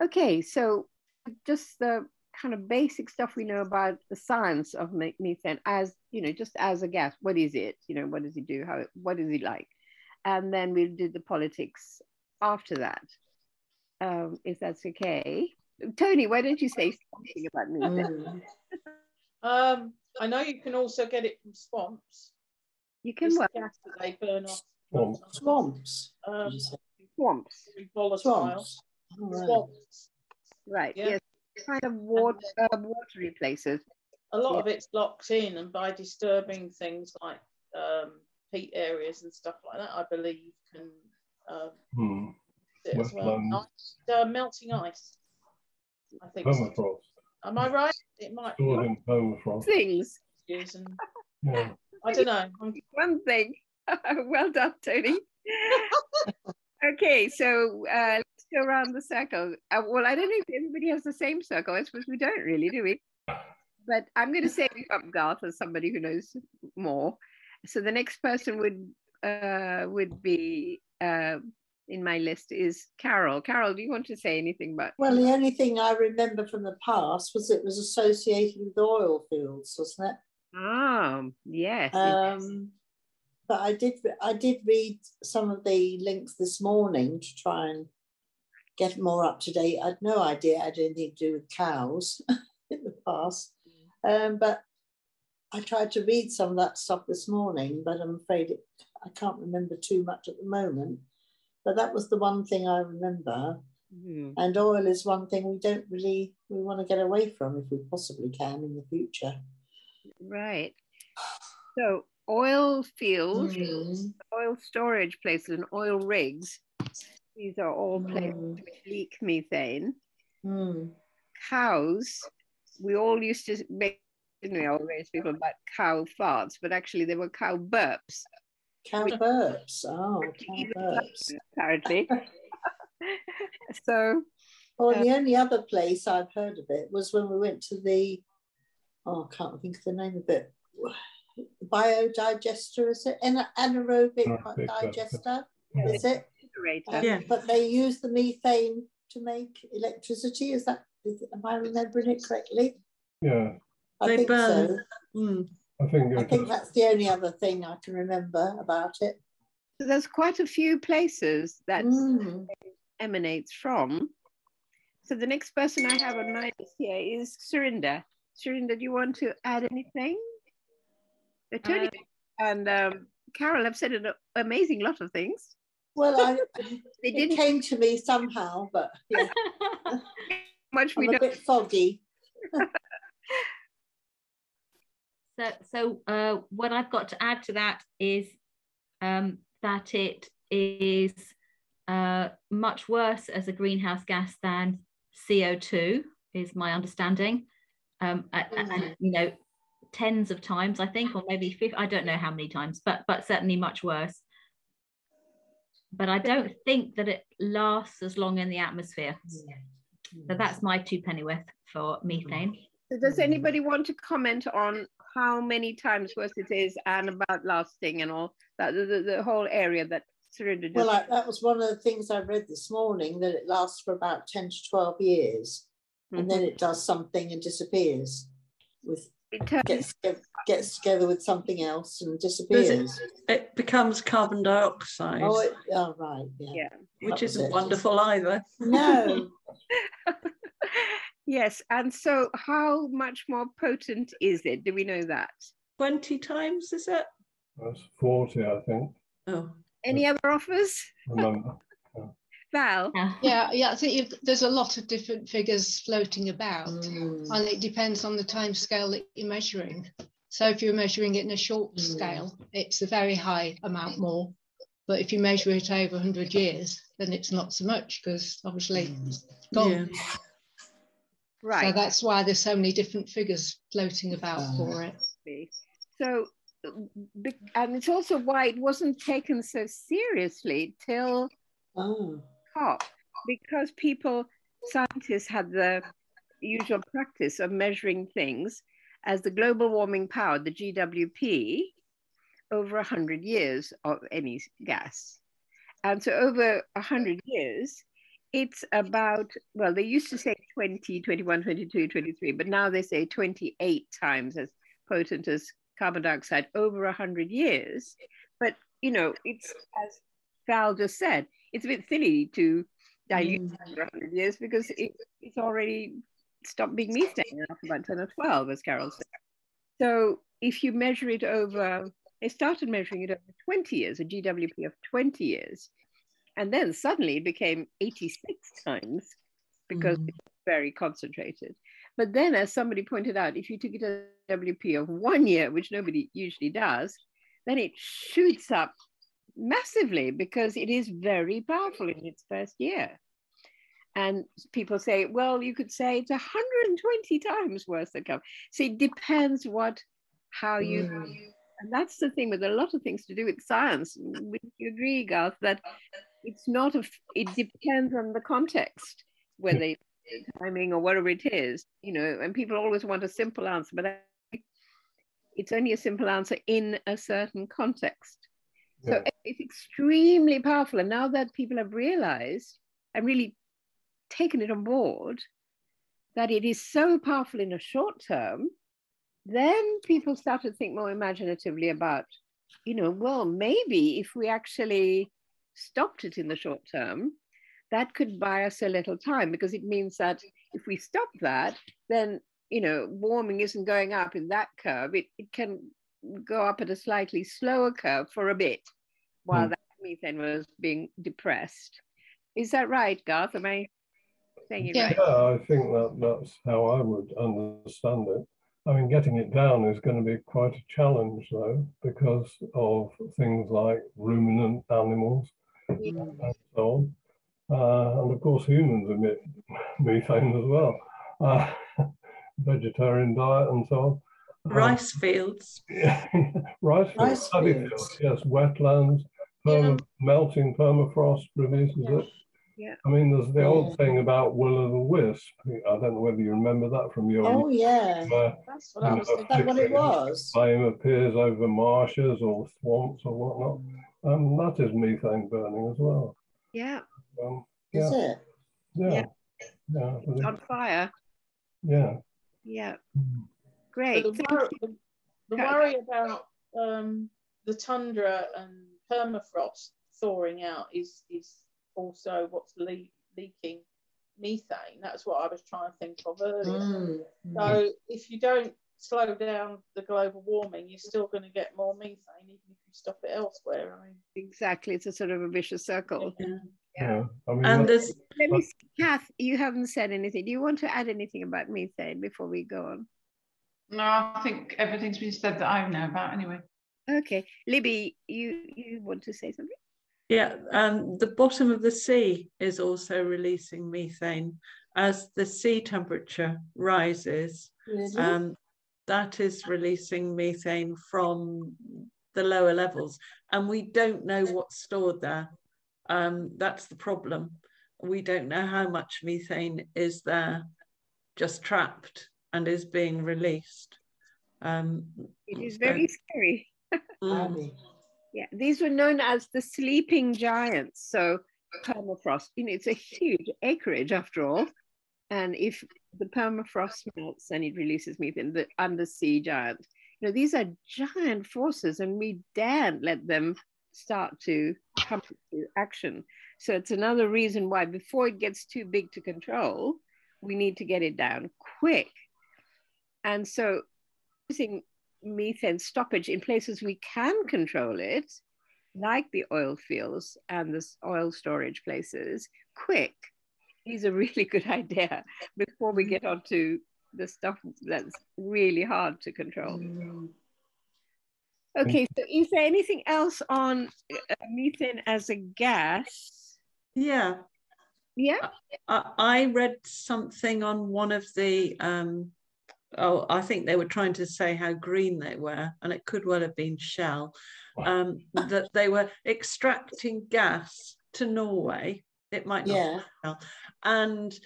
Okay, so just the kind of basic stuff we know about the science of methane as, just as a gas. What is it? What does it do? What is it like? And then we'll do the politics after that, if that's okay. Tony, why don't you say something about methane? I know you can also get it from swamps. You can what? Gas that they burn off. Swamps. Swamps. Volatile. Swamps. Right. Yeah. Yes. Kind of watery places. A lot of it's locked in, and by disturbing things like peat areas and stuff like that, I believe can as well. Melting ice. I think. Permafrost. Am I right? It might be. Permafrost. Things. Yeah. I don't know. One thing. Well done, Tony. Okay, so let's go around the circle. Well, I don't know if everybody has the same circle. I suppose we don't really, do we? But I'm going to say Garth as somebody who knows more. So the next person would be in my list is Carol. Carol, do you want to say anything about? Well, the only thing I remember from the past was it was associated with oil fields, wasn't it? Ah, yes. But I did read some of the links this morning to try and get more up to date. I had no idea it had anything to do with cows in the past. But I tried to read some of that stuff this morning, but I'm afraid I can't remember too much at the moment. But that was the one thing I remember. Mm. And oil is one thing we want to get away from if we possibly can in the future. Right. So oil fields, oil storage places, and oil rigs. These are all places which leak methane. Cows, we all used to make, raise people about cow farts, but actually they were cow burps. Cow burps. Oh, cow burps. Apparently. So. Well, the only other place I've heard of it was when we went to the, I can't think of the name of it. Biodigester, is it? Anaerobic digester, is it? Yeah. But they use the methane to make electricity. Am I remembering it correctly? Yeah. I think so. I think that's the only other thing I can remember about it. So there's quite a few places that emanates from. So the next person I have on my list here is Surinder. Surinder, do you want to add anything? Tony and Carol have said an amazing lot of things. Well, it came to me somehow, but yeah. I'm a bit foggy. So what I've got to add to that is that it is much worse as a greenhouse gas than CO2, is my understanding. And tens of times, I think, or maybe 50, I don't know how many times, but certainly much worse. But I don't think that it lasts as long in the atmosphere. So that's my two pennyworth for methane. So does anybody want to comment on how many times worse it is and about lasting and all that, the whole area that Surinder Well, that was one of the things I read this morning, that it lasts for about 10 to 12 years, and then it does something and disappears. Gets together with something else and disappears. It becomes carbon dioxide. Oh, right, yeah. Which isn't wonderful either. No. Yes, and so how much more potent is it? Do we know that? 20 times, is it? That's 40, I think. Oh. Any other offers? Remember. Val? Yeah, I think there's a lot of different figures floating about, and it depends on the time scale that you're measuring. So if you're measuring it in a short scale, it's a very high amount more. But if you measure it over 100 years, then it's not so much, because obviously it's gone. Yeah. Right. So that's why there's so many different figures floating about for it. So, and it's also why it wasn't taken so seriously till COP, because scientists had the usual practice of measuring things as the global warming power, the GWP, over 100 years of any gas. And so over 100 years, It's about, well, they used to say 20, 21, 22, 23, but now they say 28 times as potent as carbon dioxide over 100 years. But, you know, it's, as Val just said, it's a bit silly to dilute over 100 years because it's already stopped being methane after about 10 or 12, as Carol said. So if you measure it over, they started measuring it over 20 years, a GWP of 20 years. And then suddenly it became 86 times because it's very concentrated. But then, as somebody pointed out, if you took it a WP of 1 year, which nobody usually does, then it shoots up massively because it is very powerful in its first year. And people say, well, you could say it's 120 times worse than carbon. So it depends how you, and that's the thing with a lot of things to do with science. Would you agree, Garth, that it's not it depends on the context, whether it's timing or whatever it is, you know, and people always want a simple answer, but it's only a simple answer in a certain context. Yeah. So it's extremely powerful. And now that people have realized and really taken it on board that it is so powerful in a short term, then people start to think more imaginatively about, you know, well, maybe if we actually stopped it in the short term, that could buy us a little time, because it means that if we stop that, then, you know, warming isn't going up in that curve. It can go up at a slightly slower curve for a bit while that methane was being depressed. Is that right, Garth? Am I saying it right? Yeah, I think that's how I would understand it. I mean, getting it down is going to be quite a challenge, though, because of things like ruminant animals and so on. And of course, humans emit methane as well. Vegetarian diet and so on. Rice fields. Yeah, rice fields, paddy fields, yes, wetlands, melting permafrost releases it. Yeah. I mean, there's the old thing about will-o'-the-wisp. I don't know whether you remember that from your... Oh, yeah. That's what I was thinking. Is that what it was? Flame appears over marshes or swamps or whatnot. That is methane burning as well. Yeah. Is it? Yeah. It's on fire. Yeah. Yeah. Great. The worry about the tundra and permafrost thawing out is also what's leaking methane. That's what I was trying to think of earlier. So if you don't slow down the global warming, you're still going to get more methane even if you stop it elsewhere. I mean, exactly, it's a sort of a vicious circle. Yeah. I mean, And let me see, Kath, you haven't said anything. Do you want to add anything about methane before we go on? No, I think everything's been said that I know about anyway. Okay, Libby, you want to say something? Yeah, the bottom of the sea is also releasing methane as the sea temperature rises. Really? That is releasing methane from the lower levels, and we don't know what's stored there. That's the problem. We don't know how much methane is there, just trapped and is being released. It is very scary. Yeah, these were known as the sleeping giants. So permafrost, you know, it's a huge acreage after all. And if the permafrost melts and it releases methane, the undersea giant, you know, these are giant forces and we daren't let them start to come to action. So it's another reason why before it gets too big to control, we need to get it down quick. And so using methane stoppage in places we can control it, like the oil fields and the oil storage places, quick, is a really good idea before we get onto the stuff that's really hard to control. Okay, so is there anything else on methane as a gas? Yeah. I read something on one of the I think they were trying to say how green they were, and it could well have been Shell, that they were extracting gas to Norway. It might not be Shell. And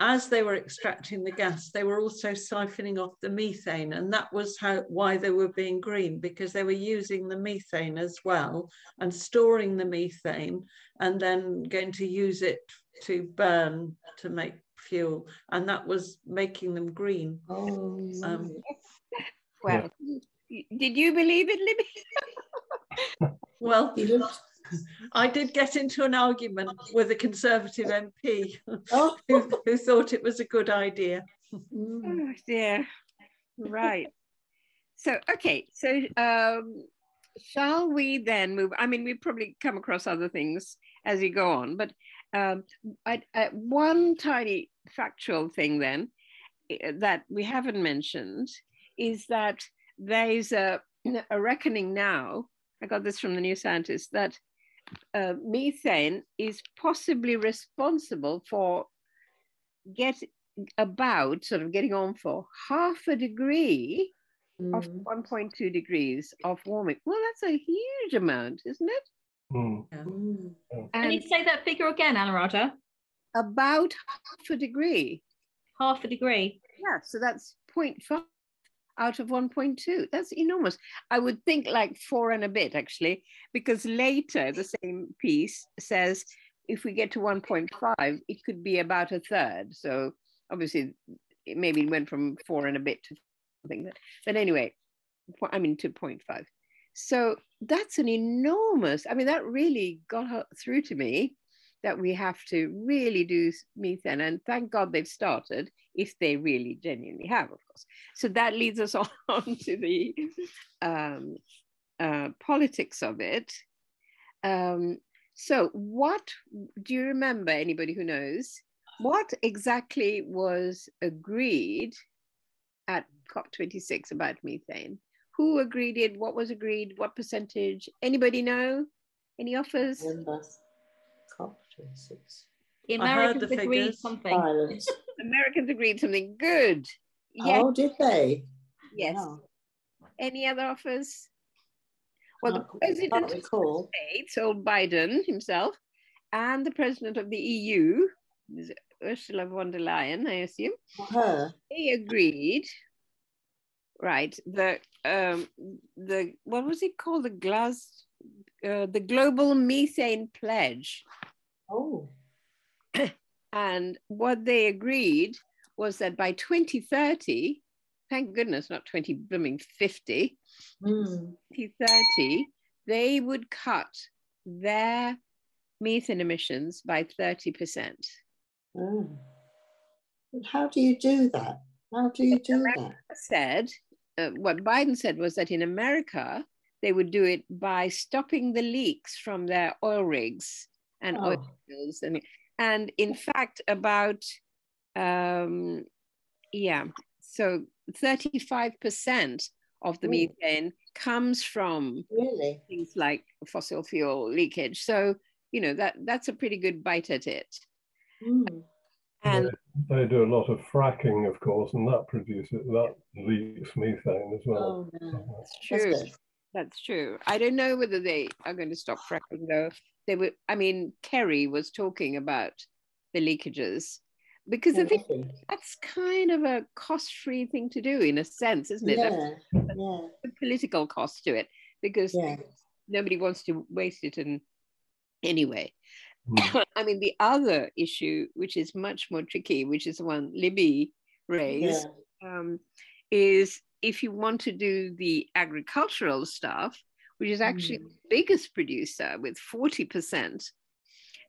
as they were extracting the gas, they were also siphoning off the methane, and that was why they were being green, because they were using the methane as well and storing the methane and then going to use it to burn to make fuel, and that was making them green. Well, did you believe it, Libby? Well, I did get into an argument with a Conservative MP who thought it was a good idea. Oh dear. Right. So, okay. So shall we then move? I mean, we probably come across other things as we go on, but one tiny factual thing then that we haven't mentioned is that there's a reckoning now, I got this from the New Scientist, that methane is possibly responsible for getting on for half a degree of 1.2 degrees of warming. Well, that's a huge amount, isn't it? Can you say that figure again, Anuradha? About half a degree. Half a degree. Yeah, so that's 0.5 out of 1.2. That's enormous. I would think like 4 and a bit, actually, because later the same piece says if we get to 1.5, it could be about a third. So obviously, maybe it went from 4 and a bit to something. But anyway, I mean, to 0.5. So that's an enormous, I mean, that really got through to me, that we have to really do methane. And thank God they've started, if they really genuinely have, of course. So that leads us on to the politics of it. So what, do you remember, anybody who knows, what exactly was agreed at COP26 about methane? Who agreed it? What was agreed? What percentage? Anybody know? Any offers? COP26. The Americans agreed something. Americans agreed something. Good. Yes. Oh, did they? Yes. Wow. Any other offers? Well, the president of the States, old Biden himself, and the president of the EU, Ursula von der Leyen, I assume, they agreed. Right. The what was it called? The Global Methane Pledge. Oh. And what they agreed was that by 2030, thank goodness, not 2050, 2030, they would cut their methane emissions by 30%. How do you do that? How do you do that? What Biden said was that in America, they would do it by stopping the leaks from their oil rigs and oil fields. And in fact, about, so 35% of the methane comes from things like fossil fuel leakage. So, you know, that's a pretty good bite at it. And they do a lot of fracking, of course, and that leaks methane as well. That's true. That's true. I don't know whether they are going to stop fracking, though. They were. I mean, Kerry was talking about the leakages, because I think that's kind of a cost-free thing to do, in a sense, isn't it? Yeah. A political cost to it, because nobody wants to waste it. And anyway, I mean, the other issue, which is much more tricky, which is the one Libby raised, is if you want to do the agricultural stuff, which is actually the biggest producer with 40%,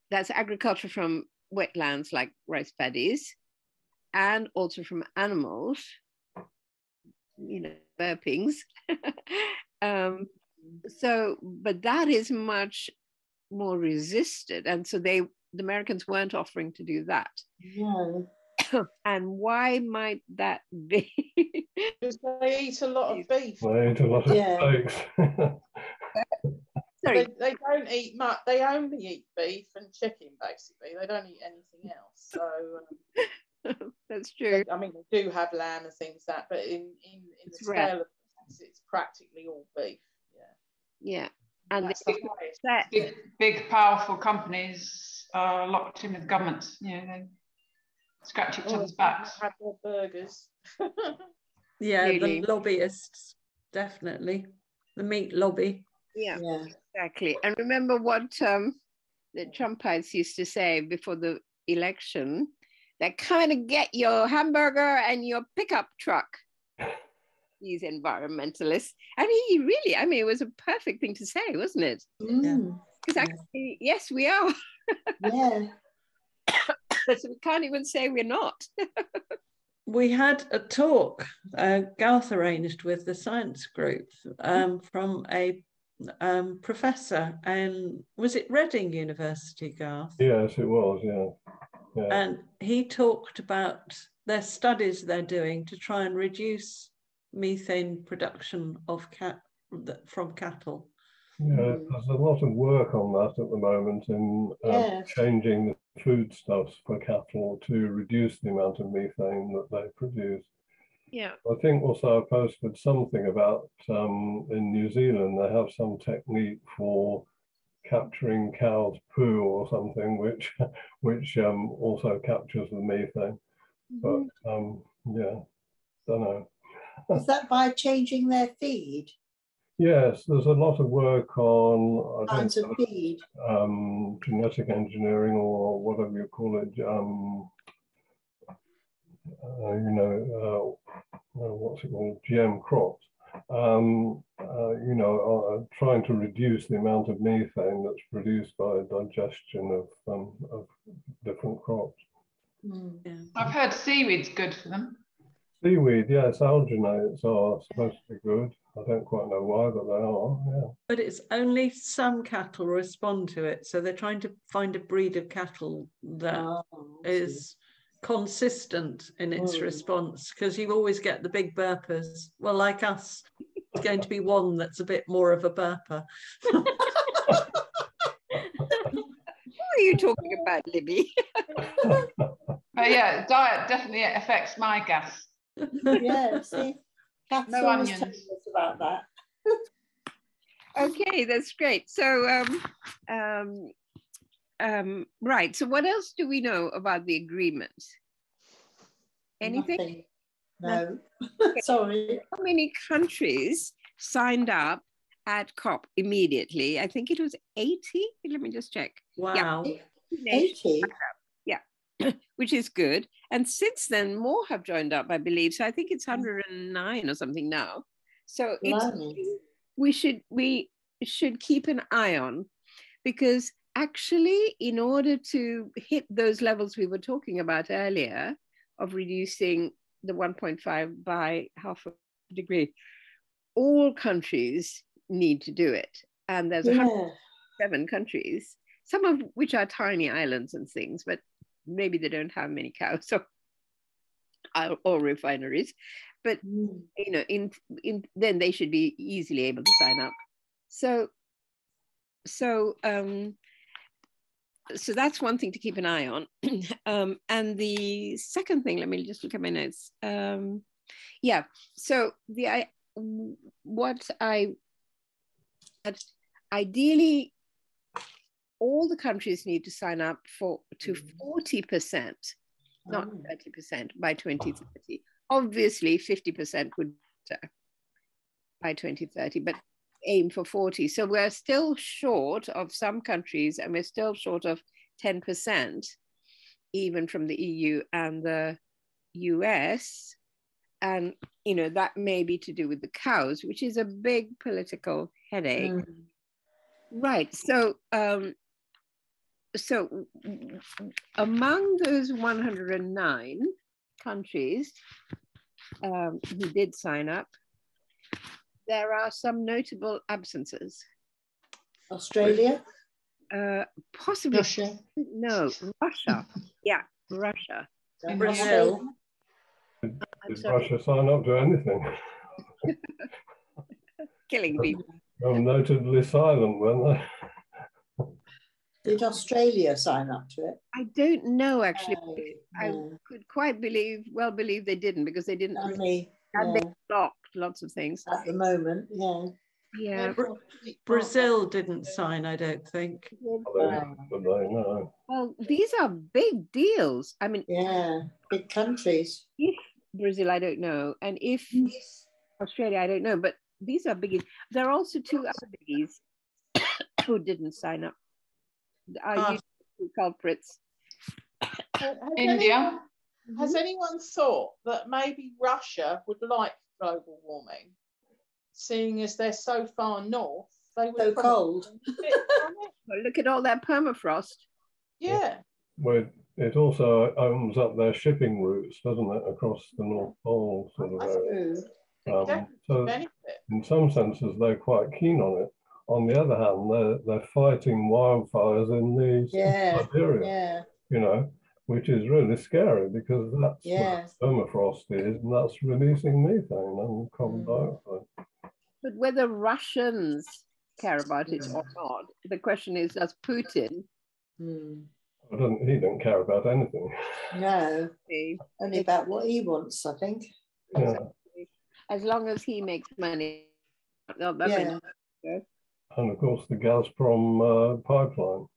that's agriculture from wetlands like rice paddies, and also from animals, you know, burpings. But that is much more resisted, and so the Americans weren't offering to do that. And why might that be? Because they eat a lot of beef. They eat a lot of steaks. Sorry. They don't eat much. They only eat beef and chicken, basically. They don't eat anything else. So that's true. I mean, they do have lamb and things like that, but in the scale of things, it's practically all beef. Yeah. And big, powerful companies are locked in with governments. You know, scratch each other's Oh, backs. have their burgers. Yeah, Really. the lobbyists, definitely. The meat lobby. Yeah, Yeah. exactly. And remember what the Trumpites used to say before the election, that come and get your hamburger and your pickup truck. These environmentalists. And he really, I mean, it was a perfect thing to say, wasn't it? Mm. Because actually, yes, we are. Yeah. So we can't even say we're not. We had a talk Garth arranged with the science group from a professor, and was it Reading University, Garth? Yes, it was, yeah. And he talked about their studies they're doing to try and reduce methane production of from cattle. Yeah, there's a lot of work on that at the moment in Yes. changing the foodstuffs for cattle to reduce the amount of methane that they produce. Yeah. I think also I posted something about in New Zealand they have some technique for capturing cow's poo or something, which also captures the methane. But yeah, don't know. Is that by changing their feed? Yes, there's a lot of work on Kinds of feed. genetic engineering or whatever you call it. What's it called? GM crops. Trying to reduce the amount of methane that's produced by digestion of different crops. Mm. Yeah. I've heard seaweed's good for them. Seaweed, yes, alginates are supposed to be good. I don't quite know why, but they are, yeah. But it's only some cattle respond to it. So they're trying to find a breed of cattle that is consistent in its response, because you always get the big burpers. Well, like us, it's going to be one that's a bit more of a burper. Who are you talking about, Libby? But yeah, diet definitely affects my gas. Yeah, see, Kath's No always onions. telling us about that. Okay, that's great. So, right. So, what else do we know about the agreement? Anything? Nothing. No. Sorry. How many countries signed up at COP immediately? I think it was 80. Let me just check. Wow. Yeah. 80? Yeah, which is good. And since then, more have joined up, I believe. So I think it's 109 or something now. So we should keep an eye on, because actually, in order to hit those levels we were talking about earlier of reducing the 1.5 by half a degree, all countries need to do it. And there's 107 countries, some of which are tiny islands and things, but maybe they don't have many cows or refineries. But you know, then they should be easily able to sign up. So that's one thing to keep an eye on. And the second thing, let me just look at my notes. Ideally, all the countries need to sign up to 40%, not 30% by 2030. Obviously, 50% would be better by 2030, but aim for 40. So we're still short of some countries, and we're still short of 10%, even from the EU and the US. And, you know, that may be to do with the cows, which is a big political headache. Right. So, among those 109 countries who did sign up, there are some notable absences. Australia? Possibly. Russia. No, Russia. Yeah, Russia. Brazil. Did Russia sign up to anything? Killing people. Notably silent, weren't they? Did Australia sign up to it? I don't know, actually. No. I could quite believe they didn't, because they didn't. Only, And they blocked lots of things. at the moment, yeah. Yeah. Brazil didn't sign, I don't think. Well, these are big deals. I mean, yeah, big countries. if Brazil, I don't know, and if Australia, I don't know, but these are biggies. There are also two other biggies who didn't sign up. Are you culprits? India. Has anyone thought that maybe Russia would like global warming, seeing as they're so far north? They would So cold. Well, look at all that permafrost. Yeah. Well, it also opens up their shipping routes, doesn't it, across the North Pole sort of area. So in some senses, they're quite keen on it. On the other hand, they're fighting wildfires in Siberia, you know, which is really scary because that's where permafrost is, and that's releasing methane and carbon dioxide. But whether Russians care about it or not, the question is, does Putin? He don't care about anything. No, only about what he wants, I think. Yeah. As long as he makes money. Yeah. And of course, the Gazprom pipeline.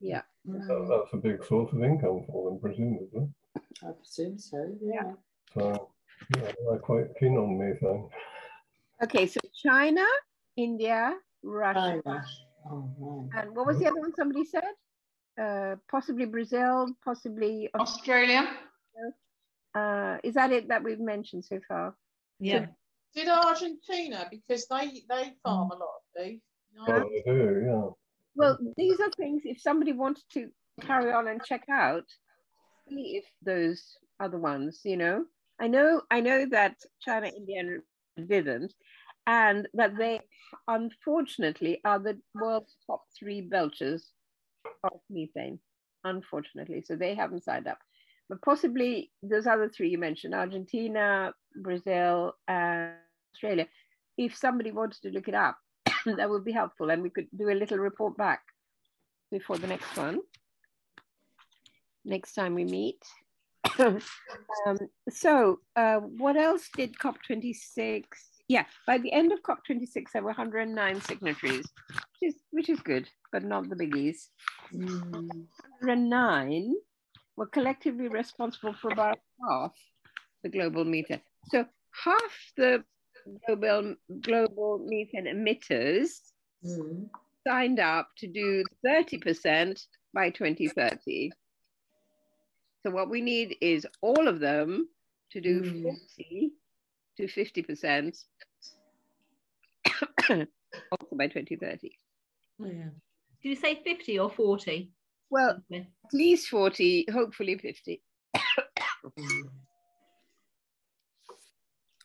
Yeah. That's a big source of income for them, presumably. I presume so, yeah. So, yeah, they're quite keen on methane. Okay, so China, India, Russia. China. Oh, right. And what was the other one somebody said? Possibly Brazil, possibly Australia. Is that it that we've mentioned so far? Yeah. Did Argentina, because they farm a lot of beef. Oh, they do, yeah. Well, these are things, if somebody wanted to carry on and check out, see if those other ones, you know. I know that China, India, and didn't, and that they unfortunately are the world's top 3 belchers of methane, unfortunately. So they haven't signed up. But possibly those other 3 you mentioned, Argentina, Brazil, and Australia, if somebody wanted to look it up, that would be helpful, and we could do a little report back before the next one, next time we meet. So what else did COP26? Yeah, by the end of COP26, there were 109 signatories, which is good, but not the biggies. 109 were collectively responsible for about half the global methane. So half the global methane emitters signed up to do 30% by 2030. So what we need is all of them to do 40 to 50% also by 2030. Oh, yeah. Did you say 50 or 40? Well, at least 40, hopefully 50.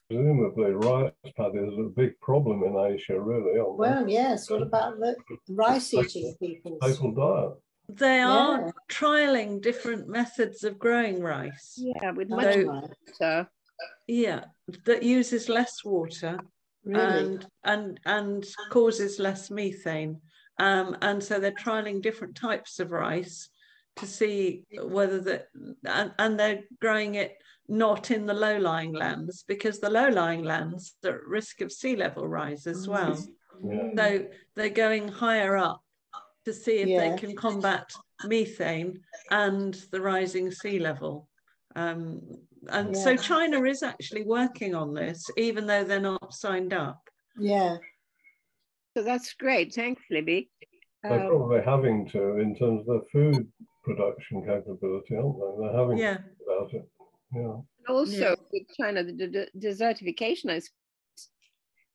Presumably, rice paddies are a big problem in Asia, really, aren't they? Well, yes. What about the rice-eating people? Staple diet. They are trialing different methods of growing rice. Yeah, with much water. Yeah, that uses less water, Really? and causes less methane. And so they're trialing different types of rice to see whether and they're growing it not in the low-lying lands, because the low-lying lands are at risk of sea level rise as well. So they're going higher up to see if they can combat methane and the rising sea level. And so China is actually working on this, even though they're not signed up. Yeah. So that's great. Thanks, Libby. They're probably having to, in terms of their food production capability, aren't they? They're having to think about it. Yeah. Also, with China, the desertification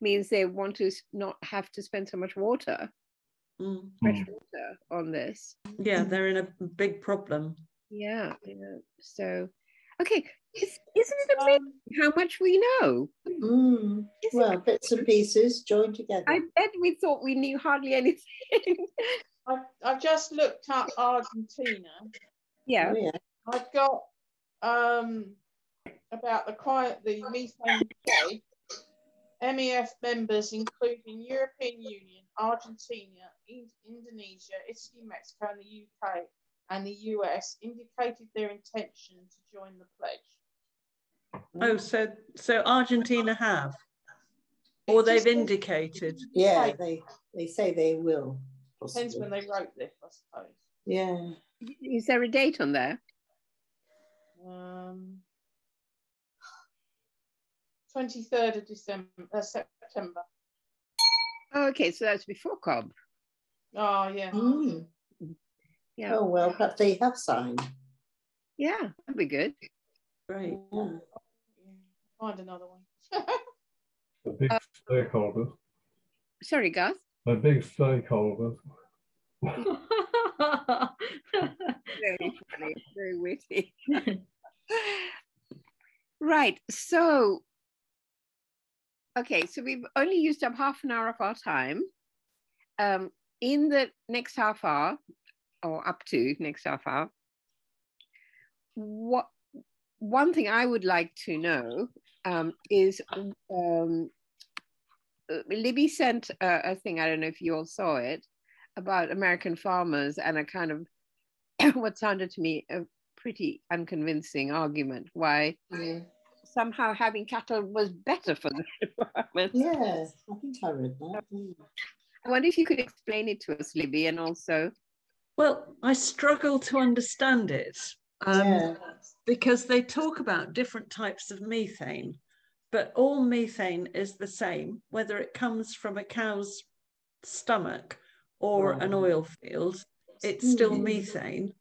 means they want to not have to spend so much water, fresh water on this. Yeah, they're in a big problem. Yeah. So, okay, isn't it amazing how much we know? Well, bits and pieces joined together. I bet we thought we knew hardly anything. I've just looked up Argentina. Yeah. Oh, yeah. I've got about the methane pledge. MEF members, including European Union, Argentina, Indonesia, Italy, Mexico, and the UK and the US, indicated their intention to join the pledge. Oh, so Argentina have? or they've indicated. Yeah, they say they will. Depends when they wrote this, I suppose. Yeah. Is there a date on there? 23rd of September. Okay, so that's before COB. Oh, yeah. Mm. Yeah. Oh, well, perhaps they have signed. Yeah, that'd be good. Great. Yeah. Find another one. The big stakeholders. Sorry, Gus. The big stakeholders. Very funny, very witty. Right, so, okay, so we've only used up half an hour of our time. In the next half hour, or up to next half hour, one thing I would like to know is Libby sent a thing, I don't know if you all saw it, about American farmers and a kind of what sounded to me a pretty unconvincing argument why somehow having cattle was better for the environment. Yeah, I think I read that. I wonder if you could explain it to us, Libby, and also... Well, I struggle to understand it because they talk about different types of methane, but all methane is the same, whether it comes from a cow's stomach or an oil field, it's still methane.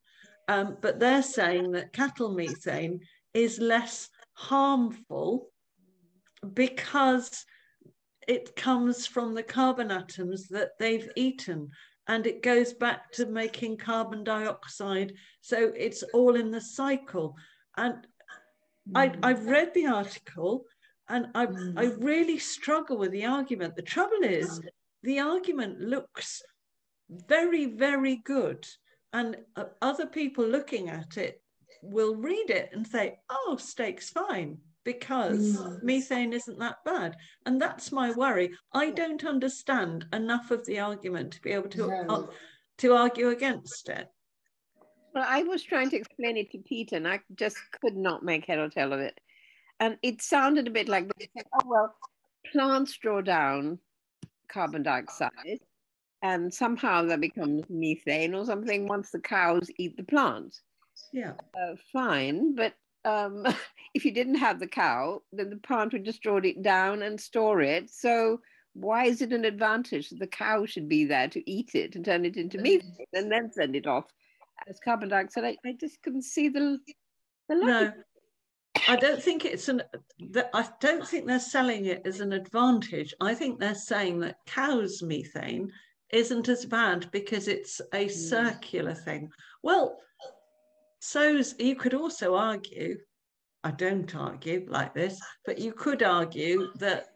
But they're saying that cattle methane is less harmful because it comes from the carbon atoms that they've eaten, and it goes back to making carbon dioxide. So it's all in the cycle. And I've read the article, and I really struggle with the argument. The trouble is, the argument looks very, very good. And other people looking at it will read it and say, oh, steak's fine, because methane isn't that bad. And that's my worry. I don't understand enough of the argument to be able to argue against it. Well, I was trying to explain it to Peter, and I just could not make head or tail of it. And it sounded a bit like, they said, oh, well, plants draw down carbon dioxide, and somehow that becomes methane or something once the cows eat the plant. Yeah. Fine, but if you didn't have the cow, then the plant would just draw it down and store it. So why is it an advantage that the cow should be there to eat it and turn it into methane and then send it off as carbon dioxide? I just couldn't see the logic. No, I don't think I don't think they're selling it as an advantage. I think they're saying that cow's methane isn't as bad because it's a circular thing. Well, so you could also argue, I don't argue like this, but you could argue that,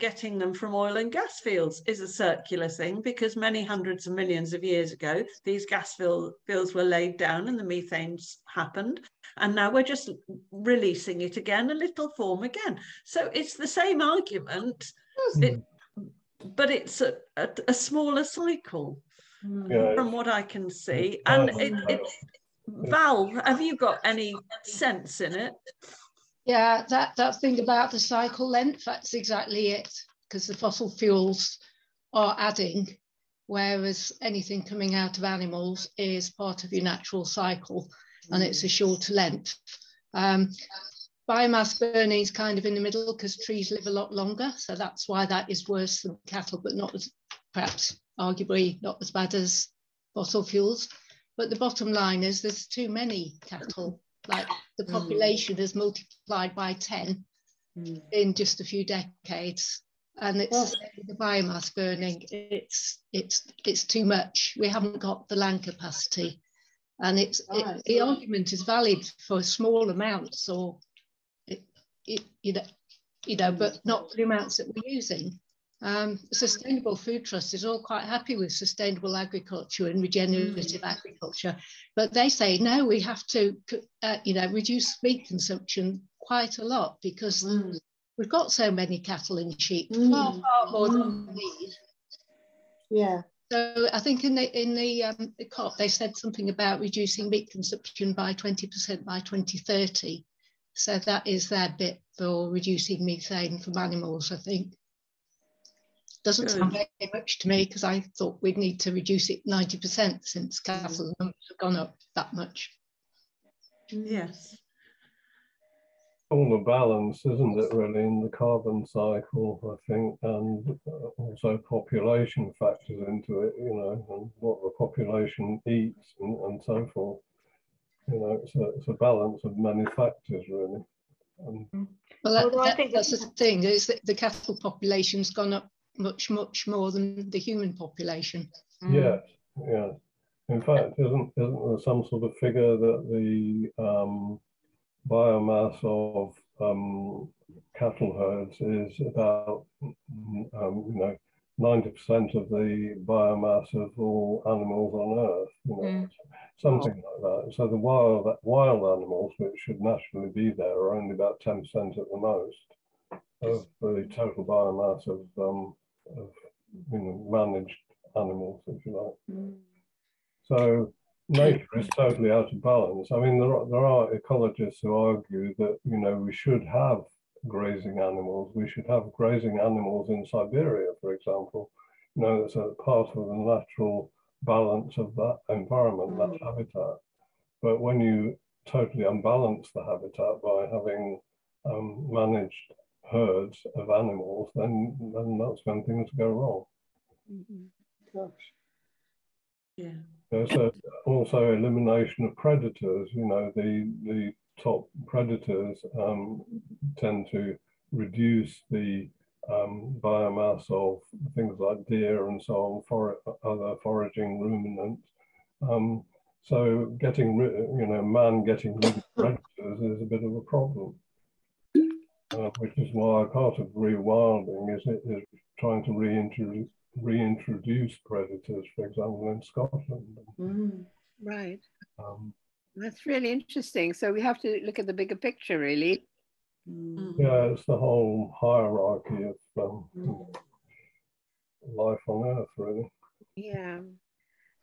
getting them from oil and gas fields is a circular thing, because many hundreds of millions of years ago, these gas fields were laid down and the methane happened. And now we're just releasing it again, a little form again. So it's the same argument, but it's a smaller cycle from what I can see. And Val, have you got any sense in it? Yeah, that thing about the cycle length, that's exactly it, because the fossil fuels are adding, whereas anything coming out of animals is part of your natural cycle, and it's a shorter length. Biomass burning is kind of in the middle, because trees live a lot longer, so that's why that is worse than cattle, but not as, perhaps arguably not as bad as fossil fuels. But the bottom line is there's too many cattle. Like the population has multiplied by 10 in just a few decades, and it's the biomass burning. It's too much. We haven't got the land capacity, and the argument is valid for small amounts, or but not the amounts that we're using. Sustainable Food Trust is all quite happy with sustainable agriculture and regenerative agriculture, but they say no, we have to reduce meat consumption quite a lot, because we've got so many cattle and sheep, far more than we need. Yeah. So I think in the COP they said something about reducing meat consumption by 20% by 2030. So that is their bit for reducing methane from animals, I think. Doesn't sound very much to me, because I thought we'd need to reduce it 90% since cattle numbers have gone up that much. Yes. All the balance, isn't it, really, in the carbon cycle, I think, and also population factors into it, you know, and what the population eats and so forth. You know, it's a balance of many factors, really. Well, I think that's the thing, is that the cattle population's gone up much more than the human population. Yes, yes. In fact, isn't there some sort of figure that the biomass of cattle herds is about, you know, 90% of the biomass of all animals on Earth, you know, something like that. So the wild animals, which should naturally be there, are only about 10% at the most of the total biomass of you know, managed animals, if you like. So nature is totally out of balance. I mean, there are ecologists who argue that, you know, we should have grazing animals. We should have grazing animals in Siberia, for example. You know, it's a part of the natural balance of that environment, that habitat. But when you totally unbalance the habitat by having managed herds of animals, then that's when things go wrong. Gosh. Yeah. There's also elimination of predators. You know, the top predators tend to reduce the biomass of things like deer and so on, other foraging ruminants. So getting rid, you know, man getting rid of predators is a bit of a problem, which is why part of rewilding is trying to reintroduce predators, for example, in Scotland. Right. That's really interesting. So we have to look at the bigger picture, really. Yeah, it's the whole hierarchy of life on Earth, really. Yeah.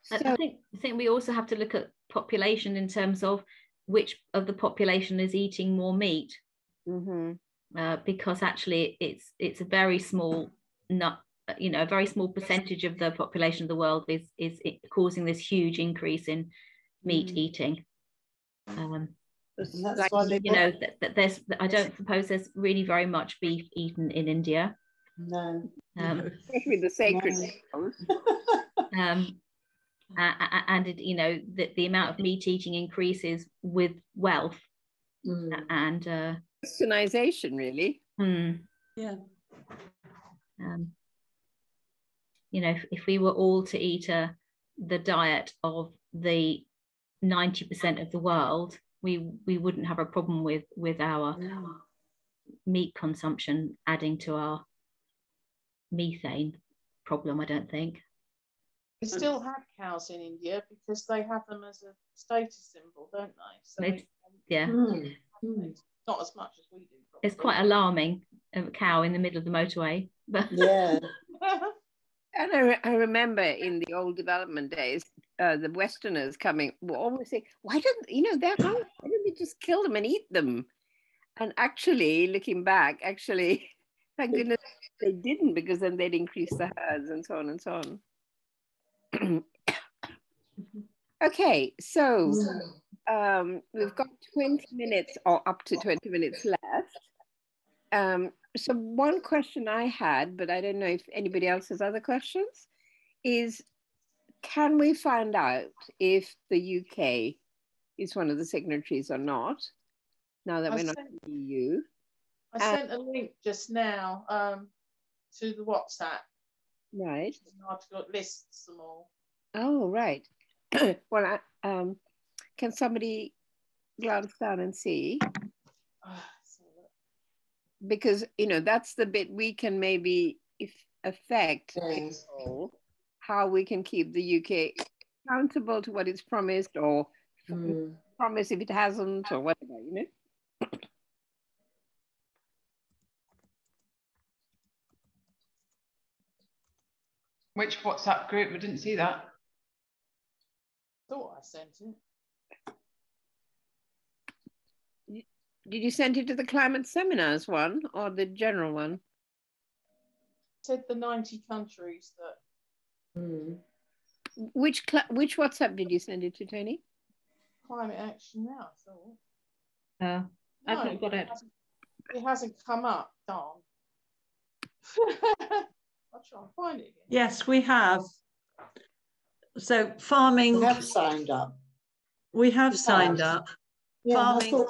So, I think we also have to look at population in terms of which of the population is eating more meat, because actually it's a very small a very small percentage of the population of the world is causing this huge increase in meat eating. That's why you know that there's, I don't suppose there's really very much beef eaten in India. No. Especially the sacred cows. And it, you know, the amount of meat eating increases with wealth and Westernization, really. Yeah. You know, if we were all to eat the diet of the 90% of the world, we wouldn't have a problem with our meat consumption adding to our methane problem, I don't think. We still have cows in India because they have them as a status symbol, don't they? So yeah. Not as much as we do. Probably. It's quite alarming, a cow in the middle of the motorway. Yeah. And I remember in the old development days, the Westerners coming will always say, why don't, you know, they're hungry, why don't we just kill them and eat them? And actually, looking back, thank goodness they didn't, because then they'd increase the herds and so on and so on. Okay, so we've got 20 minutes or up to 20 minutes left. So one question I had, but I don't know if anybody else has other questions, is can we find out if the UK is one of the signatories or not, now that we're not in the EU? I sent a link just now to the WhatsApp. Right. An article that lists them all. Oh, right. Well, can somebody glance down and see? Because, you know, that's the bit we can maybe affect how we can keep the UK accountable to what it's promised, or promise if it hasn't, or whatever, you know? Which WhatsApp group? We didn't see that. Thought I sent it. Did you send it to the climate seminars one or the general one? said the 90 countries that. Which WhatsApp did you send it to, Tony? Climate action now, I thought. I've not got it. It hasn't come up, darn. I'll try and find it again. Yes, we have. So farming. We have signed up. We have signed up. Yeah, farming.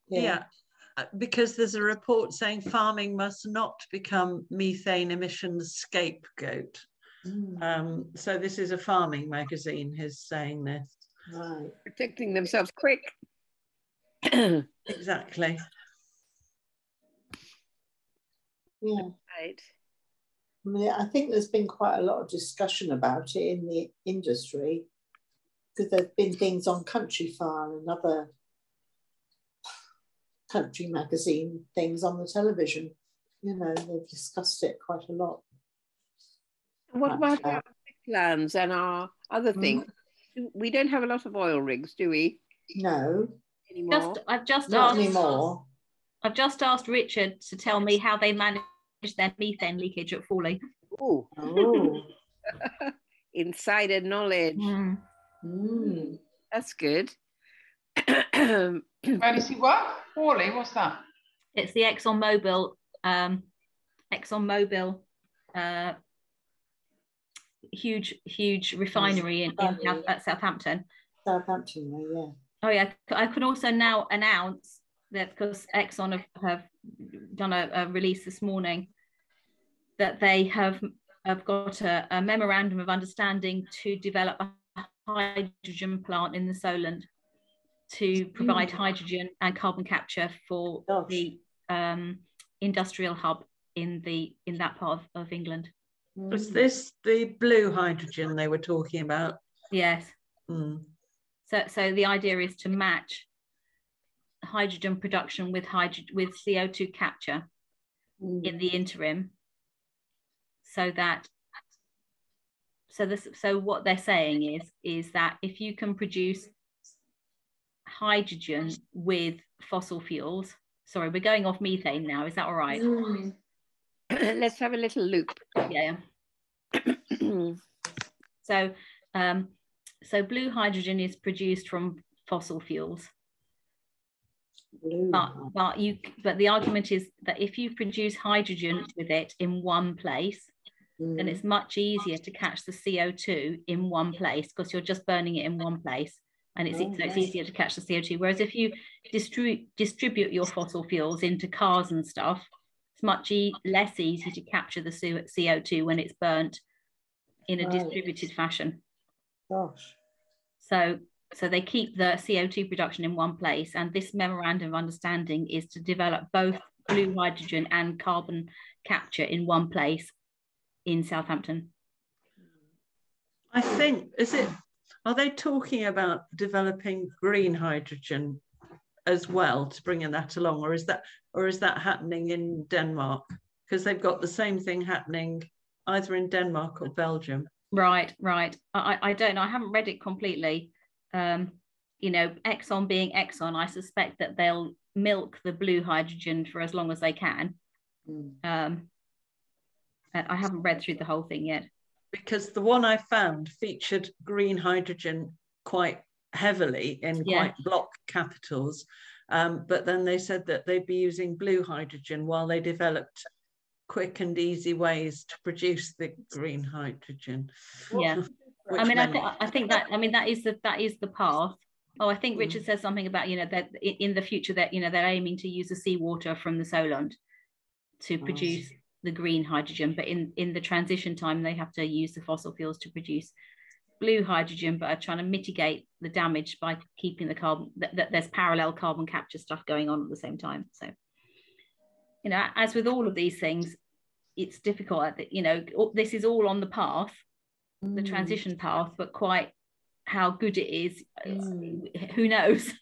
Yeah. Because there's a report saying farming must not become methane emissions scapegoat. So this is a farming magazine who's saying this. Right. Protecting themselves quick. Exactly. Yeah. Right. I mean, I think there's been quite a lot of discussion about it in the industry, because there have been things on Country File and other country magazine things on the television. You know, they've discussed it quite a lot. What about our lands and our other things? We don't have a lot of oil rigs, do we? No. Anymore? I've just Not asked. anymore. I've just asked Richard to tell me how they manage their methane leakage at Fawley. Oh. Insider knowledge. That's good. Where does he work? Fawley, what's that? It's the ExxonMobil huge refinery at Southampton. Southampton, yeah. Oh yeah, I can also now announce that, because Exxon have done a release this morning, that they have got a memorandum of understanding to develop a hydrogen plant in the Solent to provide hydrogen and carbon capture for the industrial hub in that part of England. Was this the blue hydrogen they were talking about? Yes. So the idea is to match hydrogen production with CO2 capture in the interim, so what they're saying is that if you can produce hydrogen with fossil fuels, sorry, we're going off methane now, is that all right? Let's have a little loop. Yeah. So blue hydrogen is produced from fossil fuels. But the argument is that if you produce hydrogen with it in one place, then it's much easier to catch the CO2 in one place, because you're just burning it in one place, and it's easier to catch the CO2. Whereas if you distribute your fossil fuels into cars and stuff, it's much less easy to capture the CO2 when it's burnt in a distributed fashion. Gosh. So they keep the CO2 production in one place, and this memorandum of understanding is to develop both blue hydrogen and carbon capture in one place in Southampton. I think, are they talking about developing green hydrogen as well, to bringing that along, or is that happening in Denmark? Because they've got the same thing happening either in Denmark or Belgium. Right. I don't know. I haven't read it completely. Exxon being Exxon, I suspect that they'll milk the blue hydrogen for as long as they can. I haven't read through the whole thing yet. Because the one I found featured green hydrogen quite heavily in quite block capitals. But then they said that they'd be using blue hydrogen while they developed quick and easy ways to produce the green hydrogen. Yeah. I think that is the path. Oh, I think Richard says something about, that in the future that, they're aiming to use the seawater from the Solent to produce the green hydrogen, but in the transition time they have to use the fossil fuels to produce blue hydrogen, but are trying to mitigate the damage by keeping the carbon, that there's parallel carbon capture stuff going on at the same time. So, as with all of these things, it's difficult. This is all on the path, the transition path, but quite how good it is, who knows?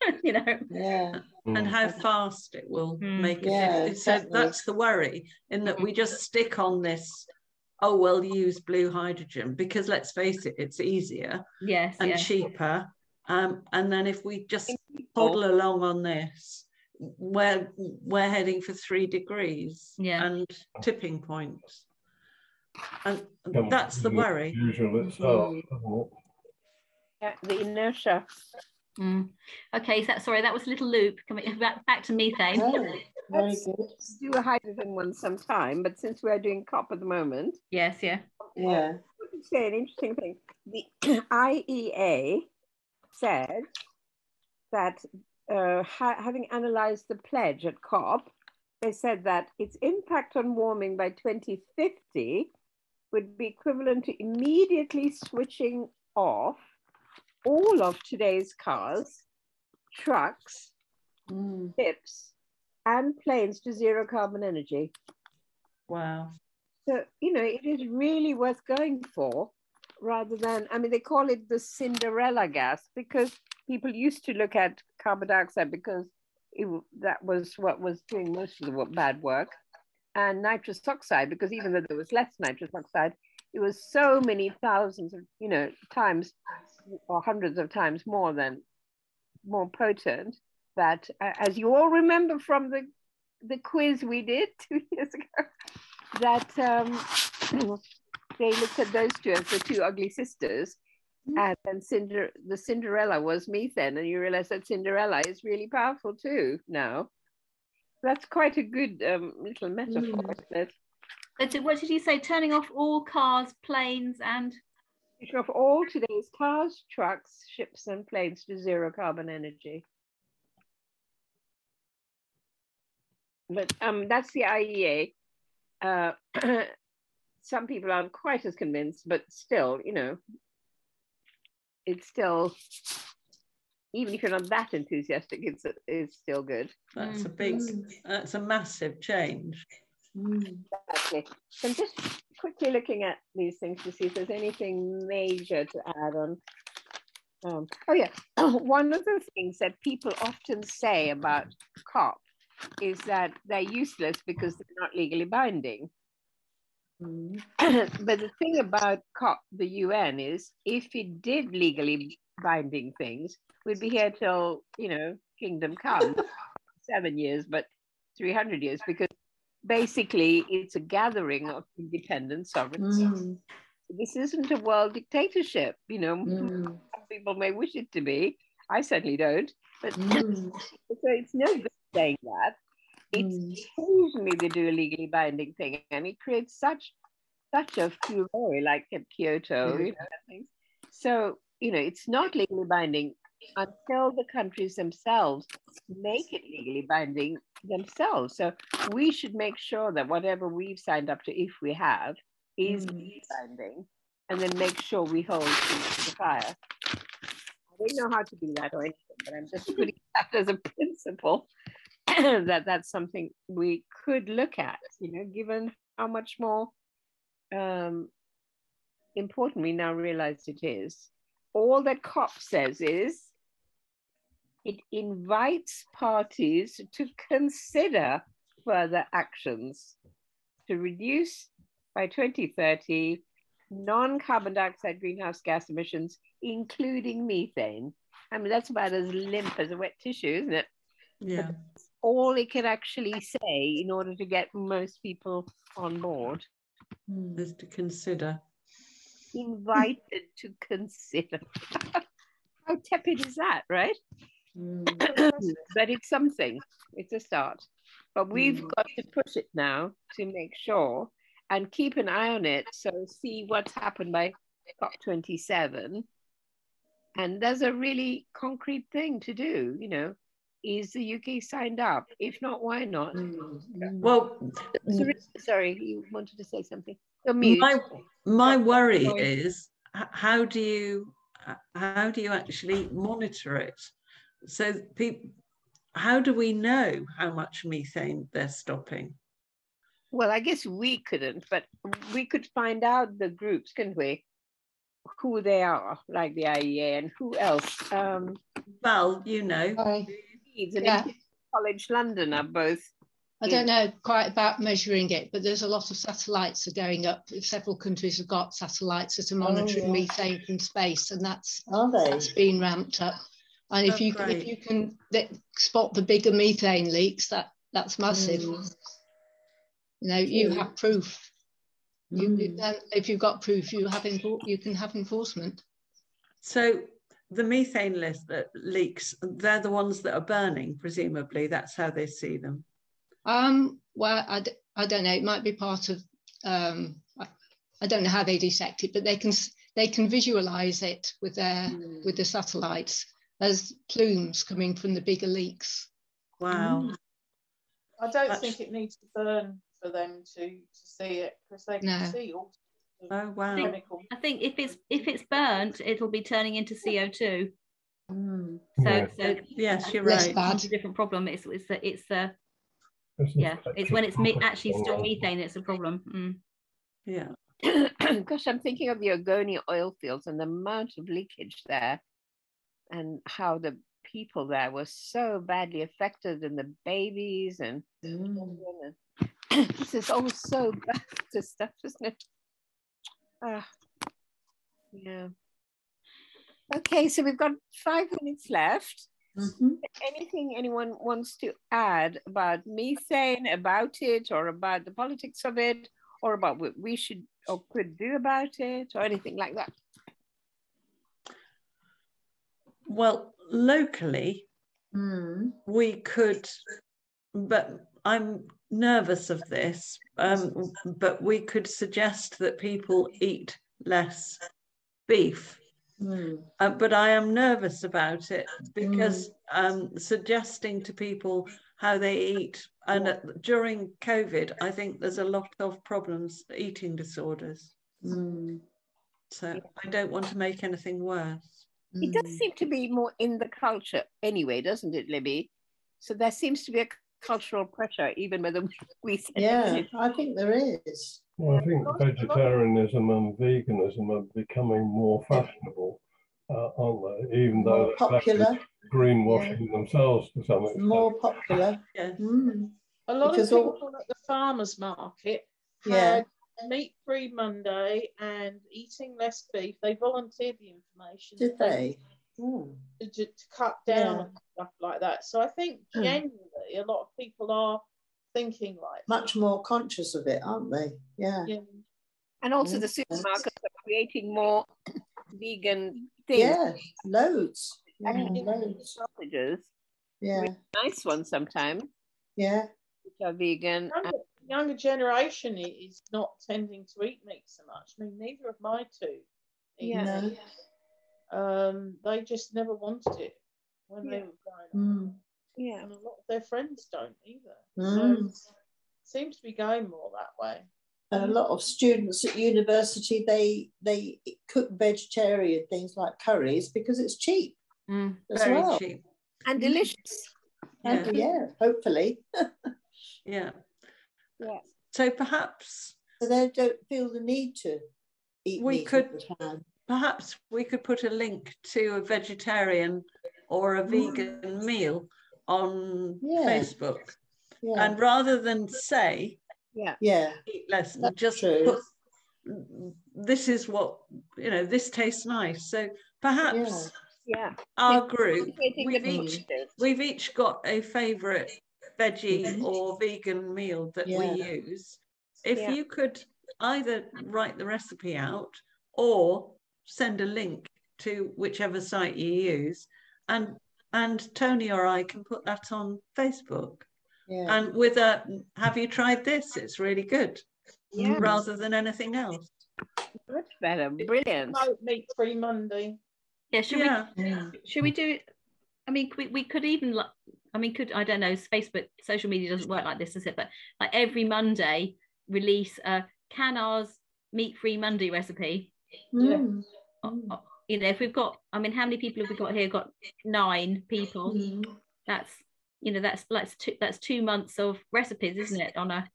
And how fast it will make it. So that's the worry, in that we just stick on this. Oh, well, use blue hydrogen because, let's face it, it's easier and cheaper. And then if we just toddle along on this, we're heading for 3 degrees and tipping points. And that's the worry. Usual itself, isn't it? Yeah, the inertia. Okay, so sorry, that was a little loop. Coming back to methane. Oh, very good. Let's do a hydrogen one sometime, but since we're doing COP at the moment. Yes, yeah. Yeah. I would say an interesting thing. The IEA said that having analyzed the pledge at COP, they said that its impact on warming by 2050 would be equivalent to immediately switching off all of today's cars, trucks, ships, and planes to zero carbon energy. Wow. So, you know, it is really worth going for, rather than, I mean, they call it the Cinderella gas because people used to look at carbon dioxide because that was what was doing most of the bad work, and nitrous oxide, because even though there was less nitrous oxide, it was so many thousands of, you know, times or hundreds of times more potent that, as you all remember from the quiz we did 2 years ago, that they looked at those two as the two ugly sisters, and then the Cinderella was methane, and you realize that Cinderella is really powerful too now. That's quite a good little metaphor, isn't it? But what did you say? Turning off all cars, planes, and Turn off all today's cars, trucks, ships, and planes to zero carbon energy. But that's the IEA. Some people aren't quite as convinced, but still, you know, it's still, even if you're not that enthusiastic, it's still good. That's that's a massive change. Exactly. So I'm just quickly looking at these things to see if there's anything major to add on. Oh yeah, one of the things that people often say about COP is that they're useless because they're not legally binding. But the thing about COP, the UN, is if it did legally binding things, we'd be here till, you know, kingdom come. 7 years, but 300 years, because basically it's a gathering of independent sovereigns. This isn't a world dictatorship, you know. Some people may wish it to be. I certainly don't. But so it's no good saying that. It's occasionally they do a legally binding thing, and it creates such a furore, like at Kyoto, you know, things. So, you know, it's not legally binding until the countries themselves make it legally binding themselves. So we should make sure that whatever we've signed up to, if we have, is legally binding, and then make sure we hold to the fire. I don't know how to do that or anything, but I'm just putting that as a principle that's something we could look at, you know, given how much more important we now realize it is. All that COP says is it invites parties to consider further actions to reduce by 2030 non-carbon dioxide greenhouse gas emissions, including methane. I mean, that's about as limp as a wet tissue, isn't it? Yeah. But that's all it can actually say in order to get most people on board. Is to consider. Invited to consider. How tepid is that, right? But it's something. It's a start. But we've got to push it now to make sure and keep an eye on it. So see what's happened by COP27. And there's a really concrete thing to do, you know. Is the UK signed up? If not, why not? Well, sorry, you wanted to say something. My worry is how do you actually monitor it? So how do we know how much methane they're stopping? Well, I guess we couldn't, but we could find out the groups, couldn't we? Who they are, like the IEA, and who else? Well, you know. And College London are both. I don't know quite about measuring it, but there's a lot of satellites are going up. Several countries have got satellites that are monitoring methane from space, and that's been ramped up. And if you can spot the bigger methane leaks, that's massive. You know, you have proof. If you've got proof, you can have enforcement. So the methane leaks, they're the ones that are burning, presumably. That's how they see them. Well, I don't know. It might be part of. I don't know how they dissect it, but they can visualize it with the satellites as plumes coming from the bigger leaks. Wow. I don't think it needs to burn for them to see it, because they can see all. Oh wow! I think if it's burnt, it'll be turning into CO2. So yes, you're right. It's a different problem. It's when it's actually still methane. It's a problem. Yeah. Gosh, I'm thinking of the Ogoni oil fields and the amount of leakage there, and how the people there were so badly affected, and the babies and this is all so bad, this stuff, isn't it? Yeah. Okay, so we've got 5 minutes left. Anything anyone wants to add about methane, about it, or about the politics of it, or about what we should or could do about it, or anything like that? Well, locally, we could, but I'm nervous of this, but we could suggest that people eat less beef. But I am nervous about it because suggesting to people how they eat, and during COVID, I think there's a lot of problems, eating disorders. So I don't want to make anything worse. It does seem to be more in the culture anyway, doesn't it, Libby? So there seems to be a cultural pressure, even whether we say yeah, I think there is. Well, I think vegetarianism and veganism are becoming more fashionable, aren't they? Even though they're popular, greenwashing themselves to some extent. More popular. Yeah. A lot of people at the farmers market had meat-free Monday and eating less beef. They volunteered the information. Did they? To cut down on stuff like that. So I think genuinely a lot of people are thinking like much more conscious of it, aren't they? Yeah. And also the supermarkets are creating more vegan things. Yeah, loads. Loads. Sausages. Yeah. Really nice ones sometimes. Yeah. Which are vegan. Younger generation is not tending to eat meat so much. I mean, neither of my two. Yeah. They just never wanted it when they were growing up. Yeah. And a lot of their friends don't either. So it seems to be going more that way. And a lot of students at university, they cook vegetarian things like curries because it's cheap as Very well. cheap. And delicious. Yeah, hopefully. Yeah. So perhaps they don't feel the need to eat meat all the time. Perhaps we could put a link to a vegetarian or a vegan meal on Facebook. And rather than say, eat less, just put, this is what, this tastes nice. So perhaps our group, we've each got a favourite veggie or vegan meal that we use. If you could either write the recipe out or send a link to whichever site you use, and Tony or I can put that on Facebook. And with a, have you tried this? It's really good. Rather than anything else. Much better. Brilliant. Meat-free Monday. Yeah, should we do it? I mean, we could even, I don't know, Facebook, social media doesn't work like this, does it? But like every Monday, release a CANR's meat-free Monday recipe. If we've got, how many people have we got here? Got 9 people. That's, that's 2 months of recipes, isn't it? On a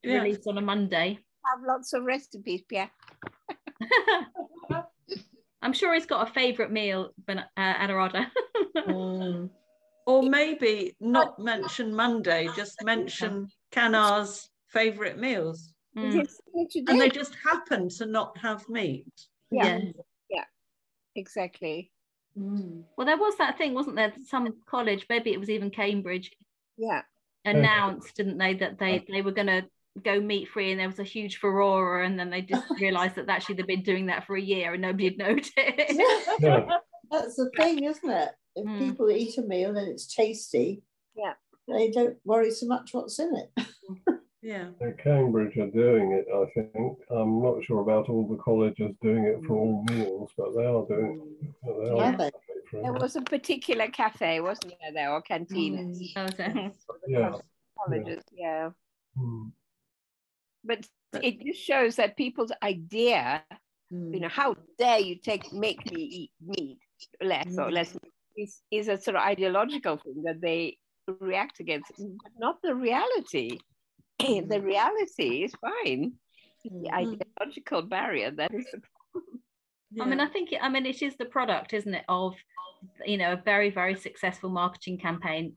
release on a Monday. Have lots of recipes, Pierre. I'm sure he's got a favourite meal, Anuradha. Or maybe not mention Monday, just mention CANR's favourite meals. And they just happen to not have meat. Yeah, exactly. Well, there was that thing, wasn't there? Some college, maybe it was even Cambridge, Yeah. announced, didn't they, that they were going to go meat free, and there was a huge furore, and then they just realised that actually they'd been doing that for a year and nobody had noticed. Yeah. That's the thing, isn't it? If people eat a meal and it's tasty, yeah, they don't worry so much what's in it. Yeah. Cambridge are doing it, I think. I'm not sure about all the colleges doing it for all meals, but they are doing it. They are Are they? There was a particular cafe, wasn't there, or canteen? Yeah. Colleges, yeah. Mm. But it just shows that people's idea, how dare you make me eat meat less or less, is a sort of ideological thing that they react against, but not the reality. The reality is fine. It's the ideological barrier that is the problem. Yeah. I mean, it is the product, isn't it, of, a very, very successful marketing campaign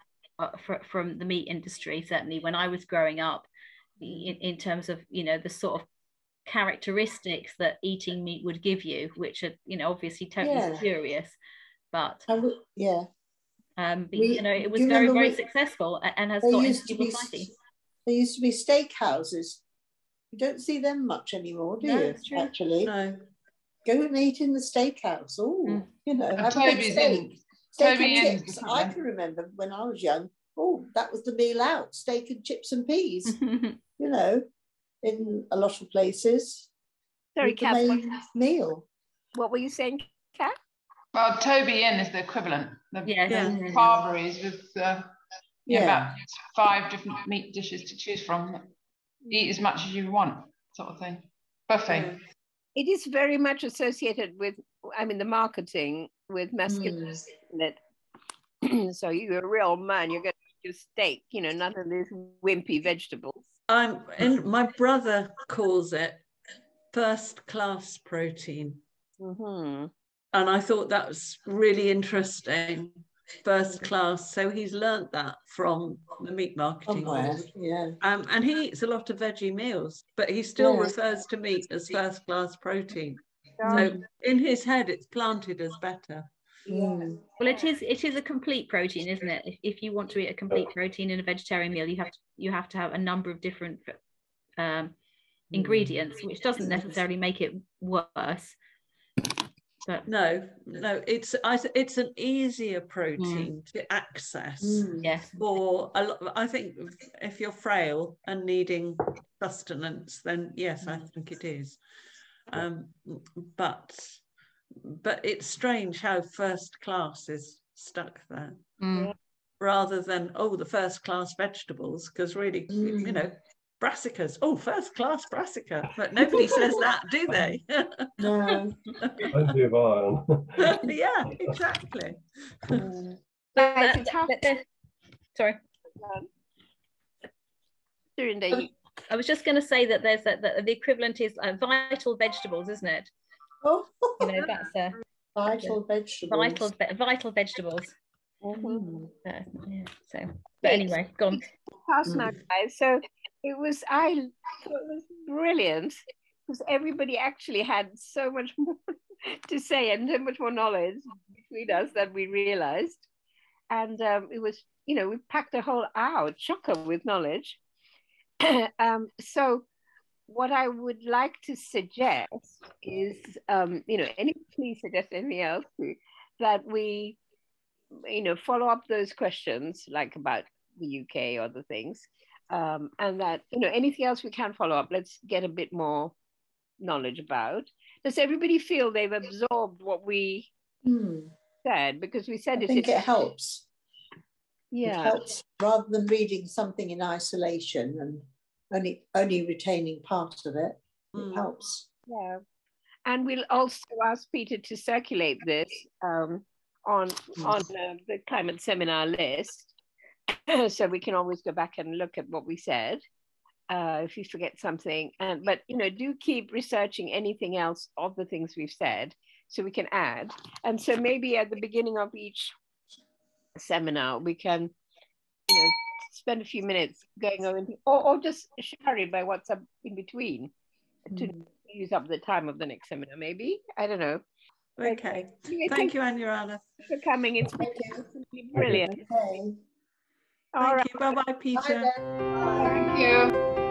from the meat industry, certainly when I was growing up, in terms of, the sort of characteristics that eating meat would give you, which are, obviously totally spurious, but it was very, very successful and has got into people's psyche. There used to be steakhouses. You don't see them much anymore, do you? That's true. Actually, no. Go and eat in the steakhouse. Oh, have Toby's steak. Steak and chips. in. I can remember when I was young. Oh, that was the meal out: steak and chips and peas. In a lot of places. Sorry, Kat. Meal. What were you saying, Kat? Well, Toby Inn is the equivalent. Carveries with about 5 different meat dishes to choose from. Eat as much as you want, sort of thing. Buffet. It is very much associated with, the marketing with masculinity. So you're a real man, you're going to eat your steak, none of these wimpy vegetables. My brother calls it first class protein. Mm-hmm. And I thought that was really interesting. First class. So he's learnt that from the meat marketing world. And he eats a lot of veggie meals, but he still refers to meat as first class protein. So in his head, it's planted as better. Well, it is a complete protein, isn't it? If you want to eat a complete protein in a vegetarian meal, you have to have a number of different ingredients, which doesn't necessarily make it worse. But no, it's an easier protein to access. Yes. For a lot, I think if you're frail and needing sustenance, then yes, I think it is. But it's strange how first class is stuck there, rather than the first class vegetables, because really, brassicas. Oh, first class brassica, but nobody says that, do they? No. Plenty of iron. Yeah, exactly. Sorry. I was just going to say that there's that the equivalent is vital vegetables, isn't it? Oh, that's a vital vegetables. Vital vegetables. So, but anyway, gone. Past now, guys. So I thought it was brilliant because everybody actually had so much more to say and so much more knowledge between us than we realized. And it was, we packed a whole hour chocker with knowledge. So what I would like to suggest is, please suggest anything else that we, follow up those questions like about the UK or other things. And that, anything else we can follow up, let's get a bit more knowledge about. Does everybody feel they've absorbed what we said? Because we said I think it helps. Yeah. It helps rather than reading something in isolation and only retaining part of it. It helps. Yeah. And we'll also ask Peter to circulate this on the climate seminar list. So we can always go back and look at what we said if you forget something. But do keep researching anything else of the things we've said so we can add. And so maybe at the beginning of each seminar we can spend a few minutes going over or just share it by WhatsApp in between to use up the time of the next seminar. Maybe, I don't know. Okay. Thank you, Anurana. For coming. It's been brilliant. Okay. All right. Thank you. Bye-bye, Peter. Bye then. Bye. Thank you.